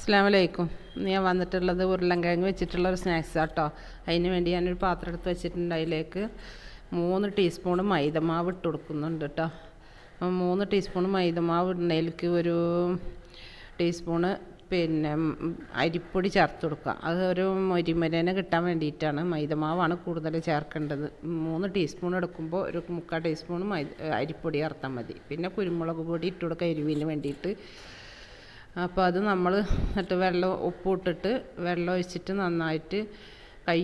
അസ്സലാമു അലൈക്കും. ഞാൻ വന്നിട്ടുള്ളത് ഉരുളൻകിഴങ്ങ് വെച്ചിട്ടുള്ളൊരു സ്നാക്സ് കേട്ടോ. അതിന് വേണ്ടി ഞാനൊരു പാത്രം എടുത്ത് വെച്ചിട്ടുണ്ട്. അതിലേക്ക് 3 ടീസ്പൂൺ മൈദമാവ് ഇട്ട് കൊടുക്കുന്നുണ്ട് കേട്ടോ. 3 ടീസ്പൂൺ മൈദമാവ് ഇടുന്നതിലേക്ക് ഒരു ടീസ്പൂണ് അരിപ്പൊടി ചേർത്ത് കൊടുക്കുക. അത് ഒരു മൊരിമരേനെ കിട്ടാൻ വേണ്ടിയിട്ടാണ്. മൈദമാവാണ് കൂടുതൽ ചേർക്കേണ്ടത്. 3 ടീസ്പൂൺ എടുക്കുമ്പോൾ ഒരു 3/4 ടീസ്പൂൺ അരിപ്പൊടി ചേർത്താൽ മതി. പിന്നെ കുരുമുളക് പൊടി ഇട്ട് കൊടുക്കുക എരിവിന് വേണ്ടിയിട്ട്. അപ്പോൾ അത് നമ്മൾ എന്നിട്ട് ഉപ്പ് ഇട്ടിട്ട് വെള്ളം ഒഴിച്ചിട്ട് നന്നായിട്ട് കൈ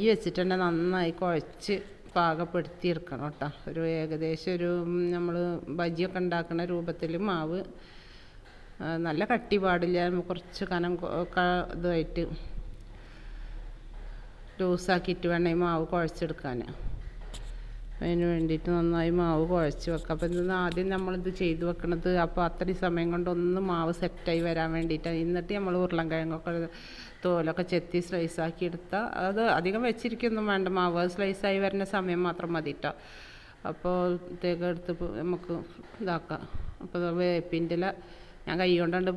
വെച്ചിട്ട് തന്നെ നന്നായി കുഴച്ച് പാകപ്പെടുത്തി എടുക്കണം കേട്ടോ. ഒരു ഏകദേശം ഒരു നമ്മൾ ബജിയൊക്കെ ഉണ്ടാക്കുന്ന രൂപത്തിൽ മാവ് നല്ല കട്ടി പാടില്ല, കുറച്ച് കനം ഇതായിട്ട് ലൂസാക്കിയിട്ട് വേണം ഈ മാവ് കുഴച്ചെടുക്കാൻ. അതിന് വേണ്ടിയിട്ട് നന്നായി മാവ് കുഴച്ച് വെക്കാം. അപ്പോൾ ഇന്ന് ആദ്യം നമ്മളിത് ചെയ്ത് വെക്കണത് അപ്പോൾ അത്രയും സമയം കൊണ്ടൊന്ന് മാവ് സെറ്റായി വരാൻ വേണ്ടിയിട്ടാണ്. എന്നിട്ട് നമ്മൾ ഉരുളൻകിഴങ്ങൊക്കെ തോലൊക്കെ ചെത്തി സ്ലൈസാക്കി എടുത്താൽ അത് അധികം വെച്ചിരിക്കൊന്നും വേണ്ട. മാവ് സ്ലൈസായി വരുന്ന സമയം മാത്രം മതി കേട്ടോ. അപ്പോൾ തേങ്ങ എടുത്ത് നമുക്ക് ഇതാക്കാം. അപ്പോൾ വേപ്പിൻ്റെ ഇല ഞാൻ കൈ കൊണ്ടാണ്ട്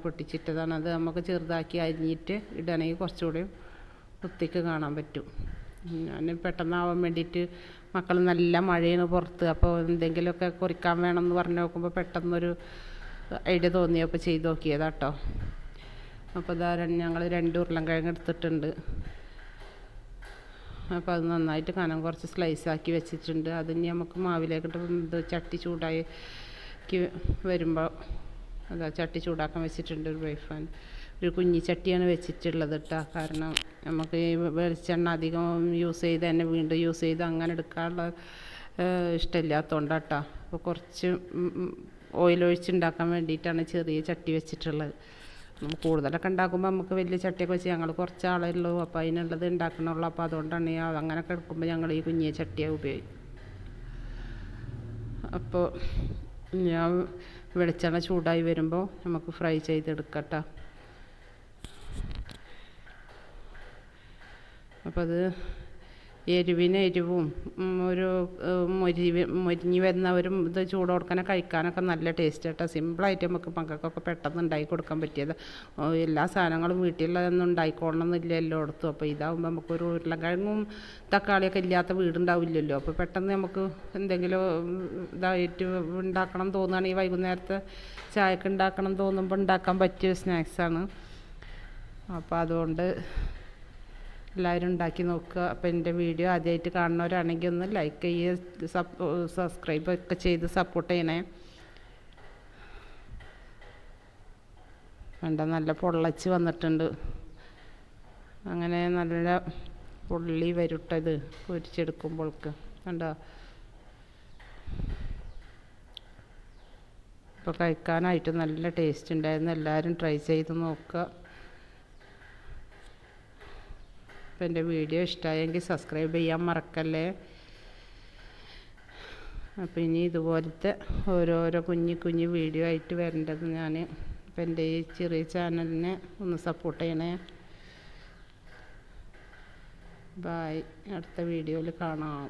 പൊട്ടിച്ചിട്ടതാണ്. അത് നമുക്ക് ചെറുതാക്കി അരിഞ്ഞിട്ട് ഇടണമെങ്കിൽ കുറച്ചുകൂടി വൃത്തിക്ക് കാണാൻ പറ്റും. ഞാൻ പെട്ടെന്നാവാൻ വേണ്ടിയിട്ട് മക്കൾ നല്ല മഴയാണ് പുറത്ത്. അപ്പോൾ എന്തെങ്കിലുമൊക്കെ കുറിക്കാൻ വേണമെന്ന് പറഞ്ഞു നോക്കുമ്പോൾ പെട്ടെന്നൊരു ഐഡിയ തോന്നിയപ്പോൾ ചെയ്ത് നോക്കിയതാട്ടോ. അപ്പോൾ ഇതാ ഞങ്ങൾ 2 ഉരുളൻകിഴങ്ങ് എടുത്തിട്ടുണ്ട്. അപ്പോൾ അത് നന്നായിട്ട് കനം കുറച്ച് സ്ലൈസാക്കി വെച്ചിട്ടുണ്ട്. അതിന് നമുക്ക് മാവിലേക്കിട്ട് ചട്ടി ചൂടാക്കി വരുമ്പോൾ അതാ ചട്ടി ചൂടാക്കാൻ വെച്ചിട്ടുണ്ട്. ഒരു ഫ്രൈ ഒരു കുഞ്ഞി ചട്ടിയാണ് വെച്ചിട്ടുള്ളത് കേട്ടോ. കാരണം നമുക്ക് ഈ വെളിച്ചെണ്ണ അധികം യൂസ് ചെയ്ത് തന്നെ വീണ്ടും യൂസ് ചെയ്ത് അങ്ങനെ എടുക്കാനുള്ള ഇഷ്ടമില്ലാത്തതുകൊണ്ടാണ് കേട്ടോ. അപ്പോൾ കുറച്ച് ഓയിൽ ഒഴിച്ചുണ്ടാക്കാൻ വേണ്ടിയിട്ടാണ് ചെറിയ ചട്ടി വെച്ചിട്ടുള്ളത്. കൂടുതലൊക്കെ ഉണ്ടാക്കുമ്പോൾ നമുക്ക് വലിയ ചട്ടിയൊക്കെ വെച്ച് ഞങ്ങൾ കുറച്ച് ആളേ ഉള്ളൂ. അപ്പോൾ അതിനുള്ളത് ഉണ്ടാക്കണുള്ളൂ. അപ്പോൾ അതുകൊണ്ടാണ് അങ്ങനെയൊക്കെ എടുക്കുമ്പോൾ ഞങ്ങൾ ഈ കുഞ്ഞിയ ചട്ടിയാണ് ഉപയോഗിക്കും. അപ്പോൾ ഞാൻ വെളിച്ചെണ്ണ ചൂടായി വരുമ്പോൾ നമുക്ക് ഫ്രൈ ചെയ്തെടുക്കാം കേട്ടോ. അപ്പോൾ അത് എരിവും ഒരു മൊരിഞ്ഞ് വരുന്ന ഒരു ഇത് ചൂട് കൊടുക്കാനോ കഴിക്കാനൊക്കെ നല്ല ടേസ്റ്റ് കേട്ടോ. സിമ്പിളായിട്ട് നമുക്ക് മക്കൾക്കൊക്കെ പെട്ടെന്ന് ഉണ്ടാക്കി കൊടുക്കാൻ പറ്റിയത്. എല്ലാ സാധനങ്ങളും വീട്ടിലുള്ളതൊന്നും ഉണ്ടായിക്കൊള്ളണമെന്നില്ല എല്ലായിടത്തും. അപ്പോൾ ഇതാകുമ്പോൾ നമുക്കൊരു ഉരുളൻകിഴങ്ങും തക്കാളിയൊക്കെ ഇല്ലാത്ത വീടുണ്ടാവില്ലല്ലോ. അപ്പോൾ പെട്ടെന്ന് നമുക്ക് എന്തെങ്കിലും ഇതായിട്ട് ഉണ്ടാക്കണം തോന്നുകയാണെങ്കിൽ വൈകുന്നേരത്തെ ചായക്ക് ഉണ്ടാക്കണം തോന്നുമ്പോൾ ഉണ്ടാക്കാൻ പറ്റിയ സ്നാക്സാണ്. അപ്പോൾ അതുകൊണ്ട് എല്ലാവരും ഉണ്ടാക്കി നോക്കുക. അപ്പോൾ എൻ്റെ വീഡിയോ ആദ്യമായിട്ട് കാണുന്നവരാണെങ്കിൽ ഒന്ന് ലൈക്ക് ചെയ്യുക, സബ്സ്ക്രൈബ് ഒക്കെ ചെയ്ത് സപ്പോർട്ട് ചെയ്യണേ. വേണ്ട നല്ല പൊള്ളച്ച് വന്നിട്ടുണ്ട്. അങ്ങനെ നല്ല പൊള്ളി വരുട്ടത് പൊരിച്ചെടുക്കുമ്പോൾക്ക് കണ്ടോ. അപ്പോൾ കഴിക്കാനായിട്ട് നല്ല ടേസ്റ്റ് ഉണ്ടായിരുന്നു. എല്ലാവരും ട്രൈ ചെയ്ത് നോക്കുക. അപ്പോൾ എൻ്റെ വീഡിയോ ഇഷ്ടമായെങ്കിൽ സബ്സ്ക്രൈബ് ചെയ്യാൻ മറക്കല്ലേ. അപ്പോൾ ഇനി ഇതുപോലത്തെ ഓരോരോ കുഞ്ഞു വീഡിയോ ആയിട്ട് വരേണ്ടത് ഞാൻ. അപ്പോൾ എൻ്റെ ഈ ചെറിയ ചാനലിനെ ഒന്ന് സപ്പോർട്ട് ചെയ്യണേ. ബായ്, അടുത്ത വീഡിയോയിൽ കാണാം.